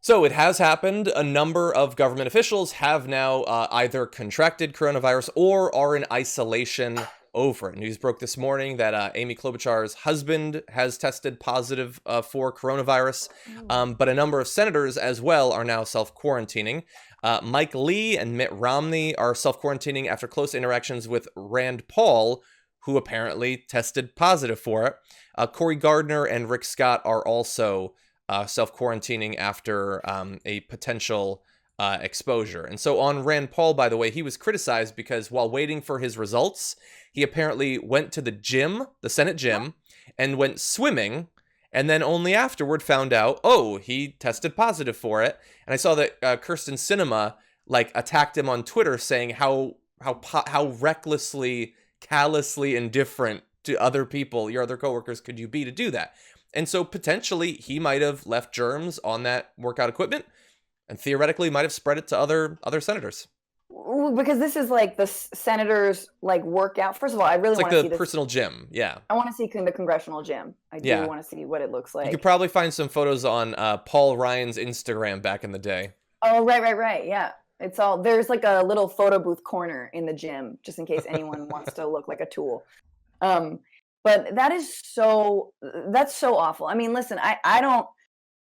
So it has happened. A number of government officials have now either contracted coronavirus or are in isolation over it. News broke this morning that Amy Klobuchar's husband has tested positive for coronavirus, but a number of senators as well are now self-quarantining. Mike Lee and Mitt Romney are self-quarantining after close interactions with Rand Paul, who apparently tested positive for it. Cory Gardner and Rick Scott are also self-quarantining after a potential exposure. And so on Rand Paul, by the way, he was criticized because while waiting for his results, he apparently went to the gym, the Senate gym, and went swimming, and then only afterward found out, oh, he tested positive for it. And I saw that Kirsten Sinema attacked him on Twitter, saying how recklessly, callously indifferent to other people, your other coworkers, could you be to do that? And so potentially he might have left germs on that workout equipment and theoretically might have spread it to other senators. Because this is like the senators workout. First of all, I really want to see the personal gym. Yeah. I want to see the congressional gym. I do want to see what it looks like. You could probably find some photos on Paul Ryan's Instagram back in the day. Oh, right. Yeah. It's all, there's a little photo booth corner in the gym, just in case anyone wants to look like a tool. But that's so awful. I mean, listen,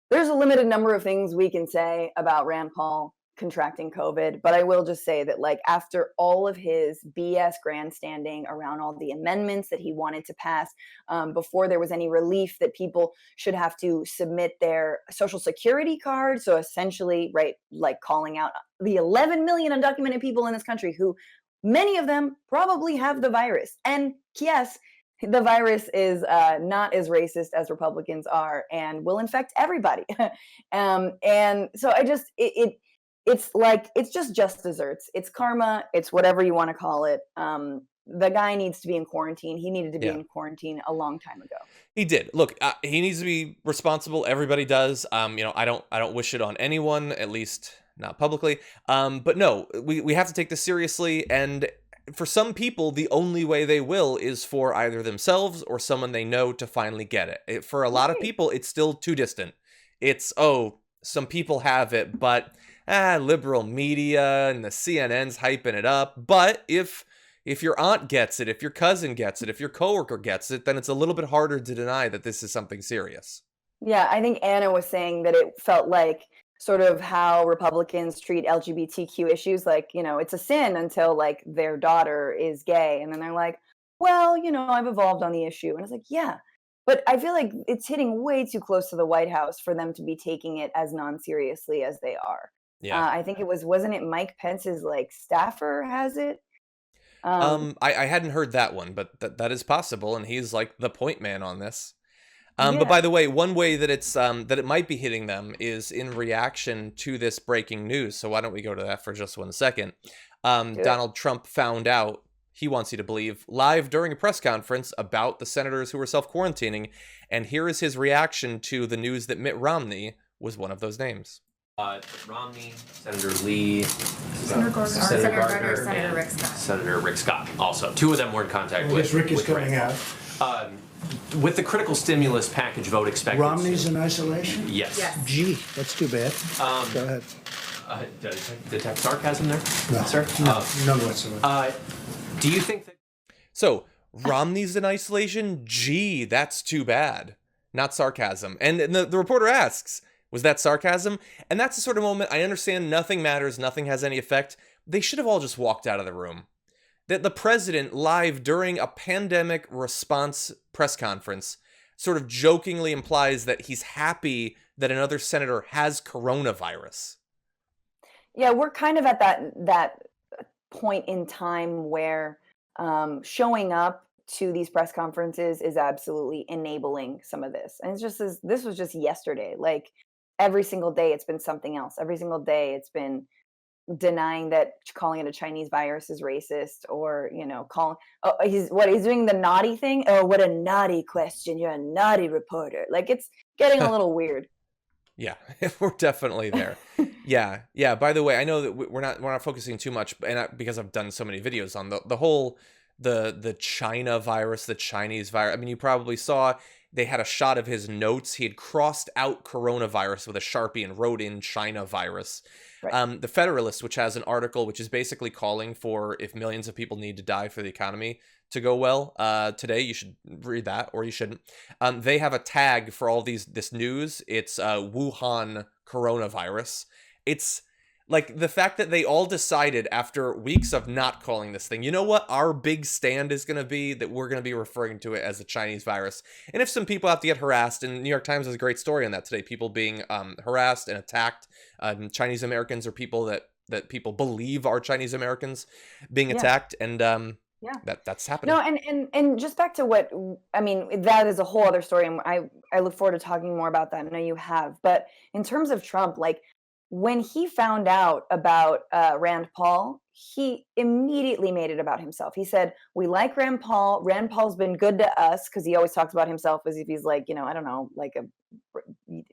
there's a limited number of things we can say about Rand Paul contracting COVID, but I will just say that after all of his BS grandstanding around all the amendments that he wanted to pass, before there was any relief that people should have to submit their social security card. So essentially, right, calling out the 11 million undocumented people in this country who many of them probably have the virus. And yes, the virus is not as racist as Republicans are and will infect everybody. And so it's just desserts. It's karma. It's whatever you want to call it. The guy needs to be in quarantine. He needed to be in quarantine a long time ago. He did. Look, he needs to be responsible. Everybody does. I don't wish it on anyone, at least not publicly. But no, we have to take this seriously. And for some people, the only way they will is for either themselves or someone they know to finally get it. For a lot of people, it's still too distant. It's, some people have it, but liberal media and the CNN's hyping it up. But if your aunt gets it, if your cousin gets it, if your coworker gets it, then it's a little bit harder to deny that this is something serious. Yeah, I think Anna was saying that it felt like sort of how Republicans treat LGBTQ issues. It's a sin until their daughter is gay. And then they're like, well, I've evolved on the issue. And it's like, yeah, but I feel like it's hitting way too close to the White House for them to be taking it as non-seriously as they are. Yeah. I think wasn't it Mike Pence's staffer has it? I hadn't heard that one, but that is possible. And he's the point man on this. But by the way, one way that it's that it might be hitting them is in reaction to this breaking news. So why don't we go to that for just 1 second? Donald Trump found out, he wants you to believe, live during a press conference about the senators who were self-quarantining. And here is his reaction to the news that Mitt Romney was one of those names. Romney, Senator Lee, Senator Gardner, Senator Rick Scott. Senator Rick Scott also. Two of them were in contact with Rick is coming out. With the critical stimulus package vote expected. Romney's in isolation? Yes. Gee, that's too bad. Go ahead. Detect sarcasm there? No, sir? None whatsoever. Do you think that... So, Romney's in isolation? Gee, that's too bad. Not sarcasm. And the reporter asks, was that sarcasm? And that's the sort of moment, I understand nothing matters, nothing has any effect. They should have all just walked out of the room. That the president, live during a pandemic response press conference, sort of jokingly implies that he's happy that another senator has coronavirus. Yeah, we're kind of at that point in time where showing up to these press conferences is absolutely enabling some of this. And this was just yesterday. Every single day it's been something else. Every single day it's been denying that calling it a Chinese virus is racist, or he's doing the naughty thing. Oh, what a naughty question! You're a naughty reporter. It's getting a little weird. Yeah, we're definitely there. Yeah. By the way, I know that we're not focusing too much, because I've done so many videos on the whole the China virus, the Chinese virus. I mean, you probably saw they had a shot of his notes. He had crossed out coronavirus with a Sharpie and wrote in China virus. Right. The Federalist, which has an article which is basically calling for, if millions of people need to die for the economy to go well, today, you should read that, or you shouldn't. They have a tag for all this news. It's Wuhan coronavirus. It's like the fact that they all decided after weeks of not calling this thing, you know what, our big stand is going to be that we're going to be referring to it as the Chinese virus. And if some people have to get harassed, and New York Times has a great story on that today, people being harassed and attacked, Chinese Americans or people that people believe are Chinese Americans being attacked, and that's happening. No, and just back to what, I mean, that is a whole other story, and I look forward to talking more about that. I know you have, but in terms of Trump, like, when he found out about Rand Paul, he immediately made it about himself. He said, we like Rand Paul. Rand Paul's been good to us, because he always talks about himself as if he's like, I don't know, like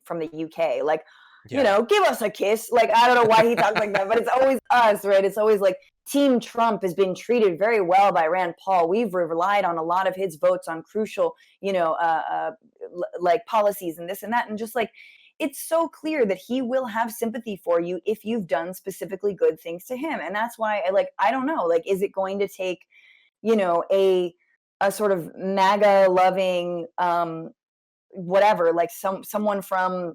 from the UK. Like, give us a kiss. Like, I don't know why he talks like that, but it's always us, right? It's always like Team Trump has been treated very well by Rand Paul. We've relied on a lot of his votes on crucial, like policies and this and that. And just like, it's so clear that he will have sympathy for you if you've done specifically good things to him. And that's why I don't know, like, is it going to take, a sort of MAGA loving, whatever, like someone from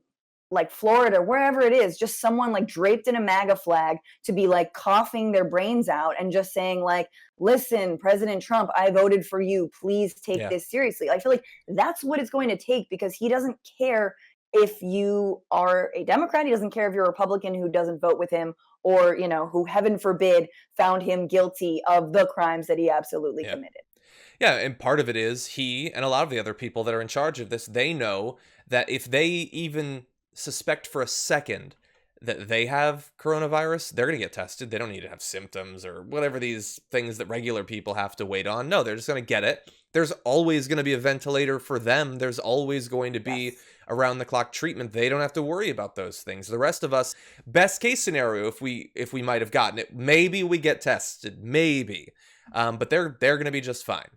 like Florida, wherever it is, just someone like draped in a MAGA flag to be like coughing their brains out and just saying like, listen, President Trump, I voted for you. Please take this seriously. I feel like that's what it's going to take, because he doesn't care if you are a Democrat. He doesn't care if you're a Republican who doesn't vote with him, or, who, heaven forbid, found him guilty of the crimes that he absolutely committed. Yeah, and part of it is he and a lot of the other people that are in charge of this, they know that if they even suspect for a second that they have coronavirus, they're going to get tested. They don't need to have symptoms or whatever these things that regular people have to wait on. No, they're just going to get it. There's always going to be a ventilator for them. There's always going to be around the clock treatment. They don't have to worry about those things. The rest of us, best case scenario, if we might have gotten it, maybe we get tested, maybe. But they're going to be just fine.